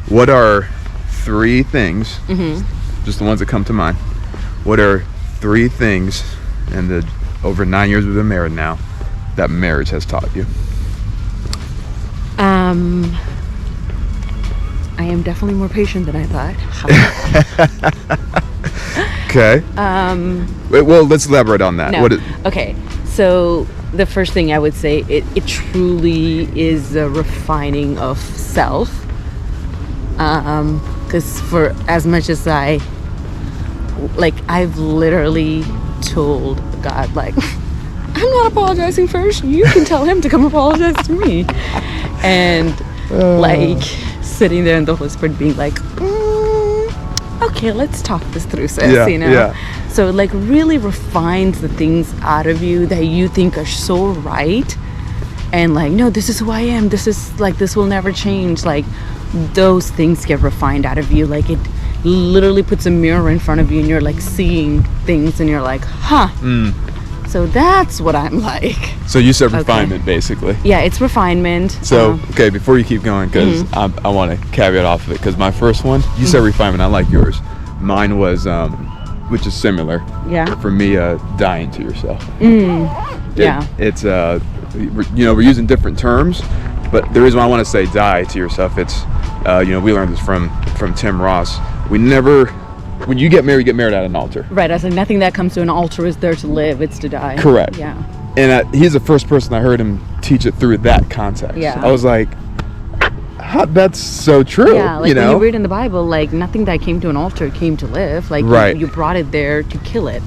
what are 3 things, just the ones that come to mind, what are 3 things in the over 9 years we've been married now that marriage has taught you? I am definitely more patient than I thought. Okay. Well, let's elaborate on that. No. Okay. So the first thing I would say, it truly is a refining of self. Because for as much as I've literally told God, like, I'm not apologizing first. You can tell him to come apologize to me. And like sitting there in the Holy Spirit being like, okay, let's talk this through, sis. Yeah. So like really refines the things out of you that you think are so right, and like, no, this is who I am. This is like, this will never change. Like those things get refined out of you. Like it literally puts a mirror in front of you and you're like seeing things and you're like, so that's what I'm like. So you said refinement, basically. Yeah, it's refinement. So okay, before you keep going, because I want to caveat off of it, because my first one, you said refinement, I like yours. Mine was which is similar. Yeah. For me, dying to yourself. Yeah. It's we're using different terms, but the reason why I want to say die to yourself, it's we learned this from Tim Ross. When you get married at an altar. Right. I was like, nothing that comes to an altar is there to live, it's to die. Correct. Yeah. And he's the first person I heard him teach it through that context. Yeah. I was like, that's so true. Yeah, like when you read in the Bible, like nothing that came to an altar came to live. Like you brought it there to kill it.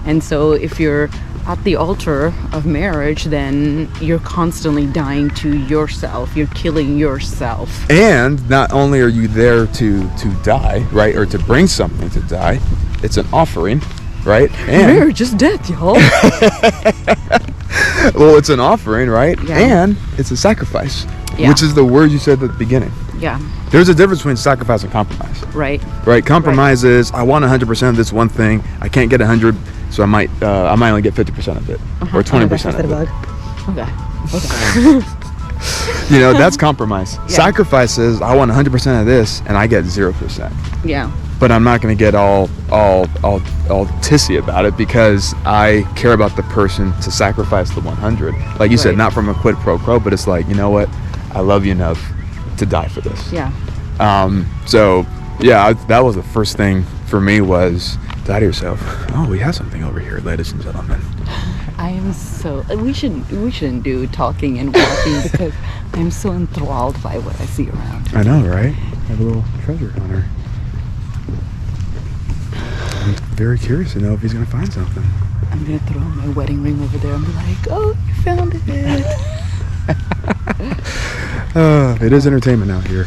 And so if you're at the altar of marriage, then you're constantly dying to yourself. You're killing yourself. And not only are you there to die, right, or to bring something to die, it's an offering, right? And marriage is death, y'all. Well, it's an offering, right? Yeah. And it's a sacrifice, which is the word you said at the beginning. Yeah. There's a difference between sacrifice and compromise. Right. Right. Compromise is, I want 100% of this one thing. I can't get 100, so I might only get 50% of it, or 20% of it. Okay. That's compromise. Yeah. Sacrifice is, I want 100% of this, and I get 0%. Yeah. But I'm not going to get all tissy about it, because I care about the person to sacrifice the 100. Like you said, not from a quid pro quo, but it's like, you know what? I love you enough to die for this. Yeah. That was the first thing for me, was die to yourself. Oh, we have something over here, ladies and gentlemen. I am so, we shouldn't do talking and walking because I'm so enthralled by what I see around. I know, right? I have a little treasure hunter. I'm very curious to know if he's going to find something. I'm going to throw my wedding ring over there and be like, oh, you found it. It is entertainment out here.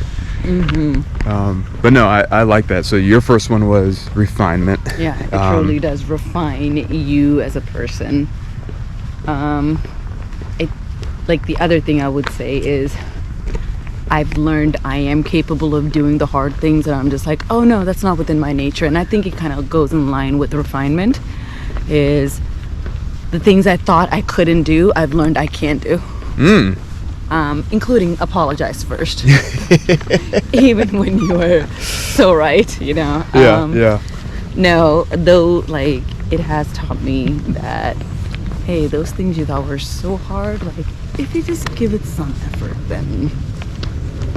But no, I like that. So your first one was refinement. Yeah, it truly does refine you as a person. Like the other thing I would say is, I've learned I am capable of doing the hard things, and I'm just like, oh no, that's not within my nature. And I think it kind of goes in line with refinement, is the things I thought I couldn't do, I've learned I can do. Including apologize first. Even when you were so right, No, though, like, it has taught me that, hey, those things you thought were so hard, like, if you just give it some effort, then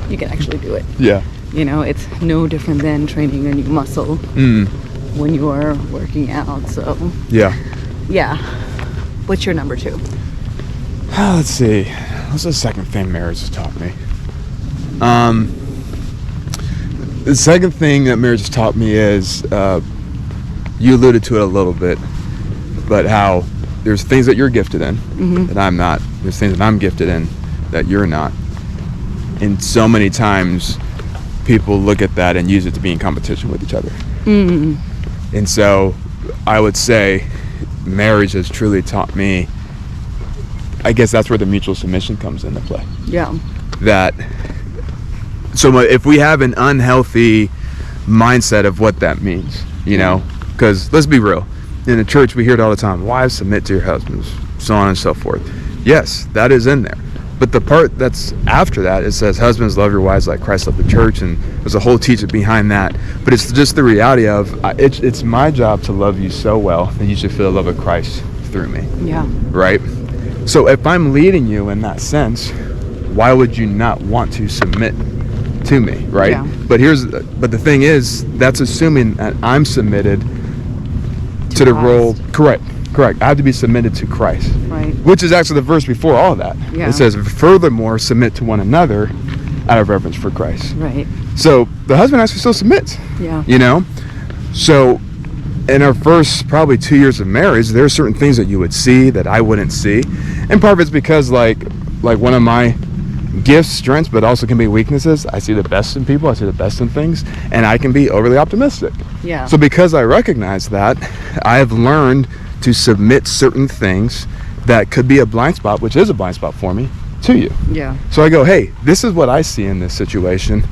you can actually do it. Yeah. It's no different than training a new muscle when you are working out. So yeah. What's your number 2? Let's see. What's the second thing marriage has taught me? The second thing that marriage has taught me is, you alluded to it a little bit, but how there's things that you're gifted in that I'm not. There's things that I'm gifted in that you're not. And so many times people look at that and use it to be in competition with each other. And so I would say marriage has truly taught me, I guess that's where the mutual submission comes into play. Yeah. So if we have an unhealthy mindset of what that means, because let's be real, in the church we hear it all the time, wives, submit to your husbands, so on and so forth. Yes, that is in there. But the part that's after that, it says, husbands, love your wives like Christ loved the church, and there's a whole teaching behind that. But it's just the reality of, it's my job to love you so well that you should feel the love of Christ through me. Yeah. Right? So if I'm leading you in that sense, why would you not want to submit to me, right? Yeah. But the thing is, that's assuming that I'm submitted to the role. Correct. I have to be submitted to Christ. Right. Which is actually the verse before all of that. Yeah. It says, furthermore, submit to one another out of reverence for Christ. Right. So the husband actually still submits. Yeah. You know? So in our first probably 2 years of marriage, there are certain things that you would see that I wouldn't see. And part of it's because like one of my gifts, strengths, but also can be weaknesses. I see the best in people, I see the best in things, and I can be overly optimistic. Yeah. So because I recognize that, I have learned to submit certain things that could be a blind spot, which is a blind spot for me, to you. Yeah. So I go, hey, this is what I see in this situation,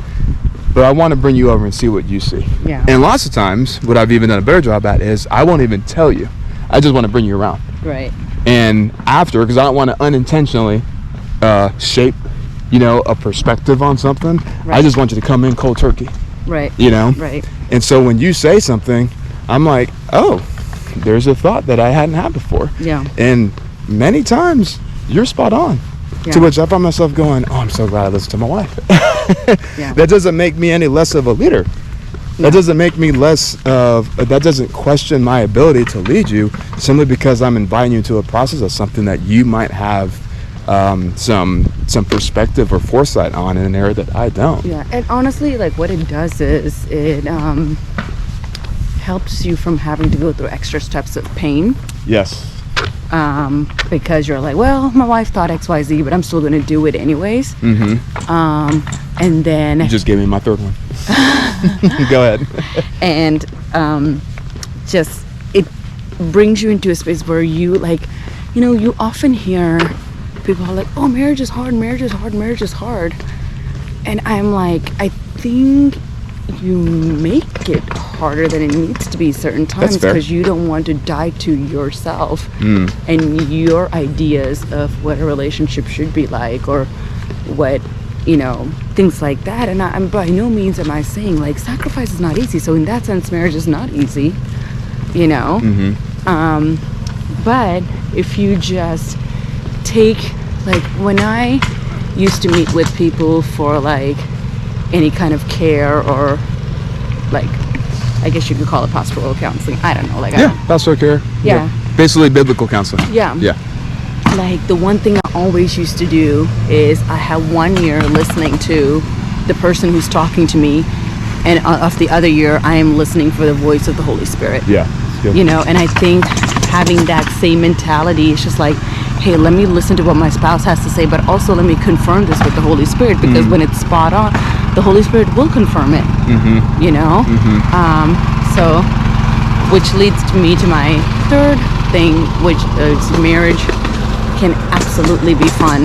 but I want to bring you over and see what you see. Yeah. And lots of times, what I've even done a better job at is I won't even tell you. I just want to bring you around. Right. And after, because I don't want to unintentionally shape, a perspective on something. Right. I just want you to come in cold turkey. Right. Right. And so when you say something, I'm like, oh, there's a thought that I hadn't had before. Yeah. And many times you're spot on. Yeah. To which I find myself going, oh, I'm so glad I listened to my wife. Yeah. That doesn't make me any less of a leader. That doesn't make me that doesn't question my ability to lead you, simply because I'm inviting you into a process of something that you might have some perspective or foresight on in an area that I don't. Yeah. And honestly, like what it does is it helps you from having to go through extra steps of pain. Yes. Because you're like, well, my wife thought XYZ, but I'm still going to do it anyways. Mm-hmm. And then You just gave me my third one. Go ahead. And just it brings you into a space where you like, you often hear people are like, oh, marriage is hard, and I'm like, I think you make it harder than it needs to be certain times, because you don't want to die to yourself and your ideas of what a relationship should be like, or what, things like that. And I'm by no means am I saying like sacrifice is not easy. So in that sense, marriage is not easy, but if you just take, like when I used to meet with people for like any kind of care, or like, I guess you could call it pastoral counseling. I don't know. Like, pastoral care. Yeah. Basically biblical counseling. Yeah. Yeah. Like the one thing I always used to do is I have 1 year listening to the person who's talking to me, and of the other year I am listening for the voice of the Holy Spirit. Yeah. Good. And I think having that same mentality is just like, hey, let me listen to what my spouse has to say, but also let me confirm this with the Holy Spirit, because when it's spot on, the Holy Spirit will confirm it. So, which leads me to my third thing, which is marriage can absolutely be fun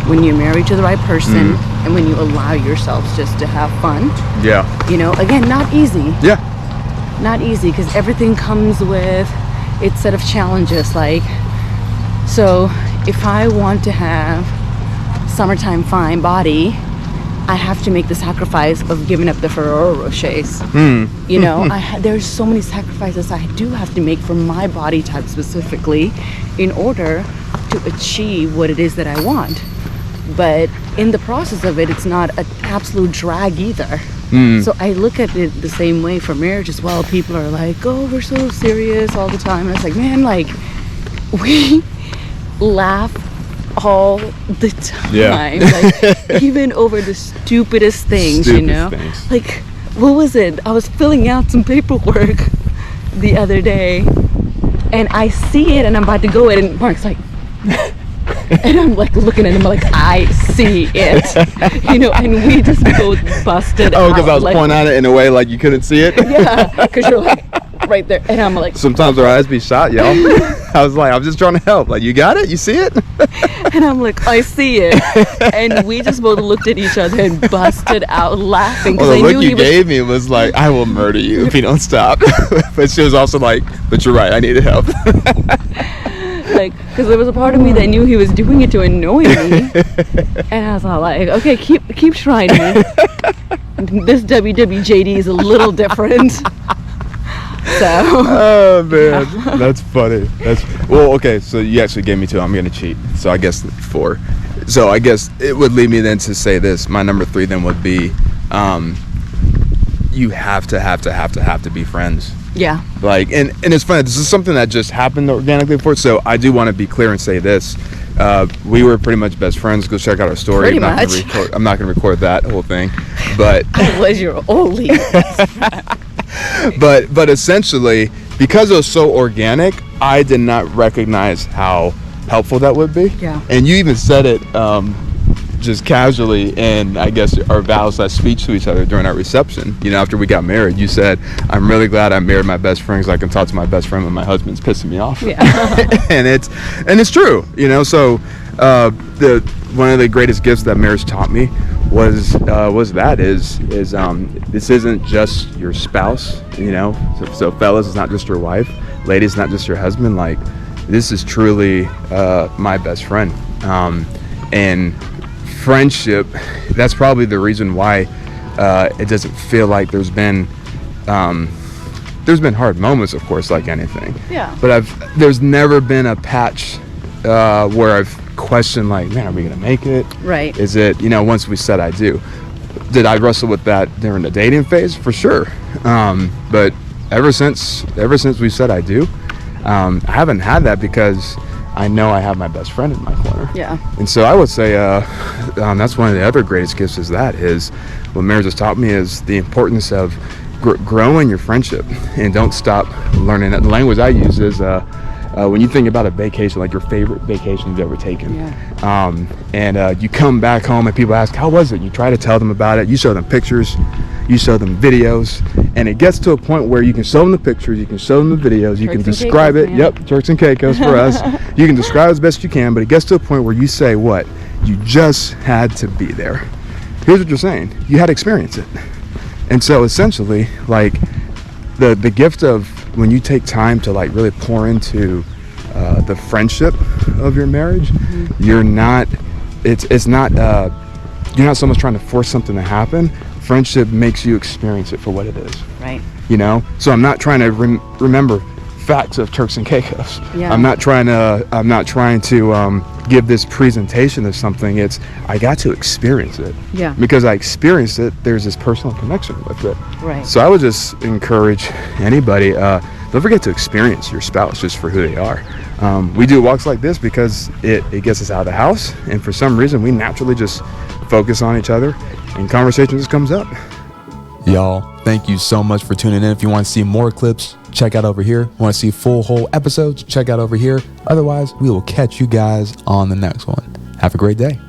when you're married to the right person and when you allow yourself just to have fun. Yeah. Again, not easy. Yeah. Not easy, because everything comes with its set of challenges. Like, so if I want to have summertime fine body, I have to make the sacrifice of giving up the Ferrero Rochers. There's so many sacrifices I do have to make for my body type specifically in order to achieve what it is that I want. But in the process of it, it's not an absolute drag either. So I look at it the same way for marriage as well. People are like, oh, we're so serious all the time. And it's like, man, like, we laugh all the time. Like, even over the stupidest things, Things. Like, what was it? I was filling out some paperwork the other day, and I see it, and I'm about to go in, and Mark's like, and I'm like looking at him like, I see it, and we just both busted out. Oh, because I was pointing at it in a way like you couldn't see it? Yeah, because you're like right there, and I'm like, sometimes our eyes be shot, y'all. I was like, I'm just trying to help. Like, you got it? You see it? and I'm like, I see it, and we just both looked at each other and busted out laughing. Well, the look you gave me was like, I will murder you if you don't stop. But she was also like, but you're right, I needed help. like, because there was a part of me that knew he was doing it to annoy me, and I was all like, okay, keep trying me. This WWJD is a little different. So. Oh man, that's funny. Okay. So you actually gave me 2. I'm gonna cheat. So I guess 4. So I guess it would lead me then to say this. My number 3 then would be, you have to be friends. Yeah. Like, and it's funny. This is something that just happened organically for us. So I do want to be clear and say this. We were pretty much best friends. Go check out our story. Pretty much. I'm not going to record that whole thing, but I was your only. but essentially, because it was so organic, I did not recognize how helpful that would be. Yeah. And you even said it just casually in, I guess, our vows/speech to each other during our reception. You know, after we got married, you said, "I'm really glad I married my best friend because I can talk to my best friend when my husband's pissing me off." Yeah. and it's true. You know, so one of the greatest gifts that marriage taught me was this isn't just your spouse. You know, so fellas, it's not just your wife. Ladies, not just your husband. Like, this is truly my best friend. And friendship, that's probably the reason why it doesn't feel like there's been hard moments, of course, like anything. Yeah. But there's never been a patch where I've questioned, like, man, are we gonna make it? Right. Is it, once we said I do? Did I wrestle with that during the dating phase? For sure. But ever since we said I do, I haven't had that because I know I have my best friend in my corner. Yeah. And so I would say that's one of the other greatest gifts is what marriage has taught me is the importance of growing your friendship and don't stop learning. The language I use is when you think about a vacation, like your favorite vacation you've ever taken. Yeah. And you come back home and people ask, how was it? You try to tell them about it. You show them pictures. You show them videos, and it gets to a point where you can show them the pictures, you can show them the videos, you can describe it. Yep, Turks and Caicos for us. You can describe as best you can, but it gets to a point where you say, what? You just had to be there. Here's what you're saying. You had to experience it. And so essentially, like, the gift of when you take time to, like, really pour into the friendship of your marriage, you're not so much trying to force something to happen. Friendship makes you experience it for what it is. Right. So I'm not trying to remember facts of Turks and Caicos. Yeah. I'm not trying to give this presentation of something. I got to experience it. Yeah. Because I experienced it, there's this personal connection with it. Right. So I would just encourage anybody, don't forget to experience your spouse just for who they are. We do walks like this because it gets us out of the house, and for some reason we naturally just focus on each other and conversation just comes up. Y'all, thank you so much for tuning in. If you want to see more clips, check out over here. Want to see full whole episodes, check out over here. Otherwise, we will catch you guys on the next one. Have a great day.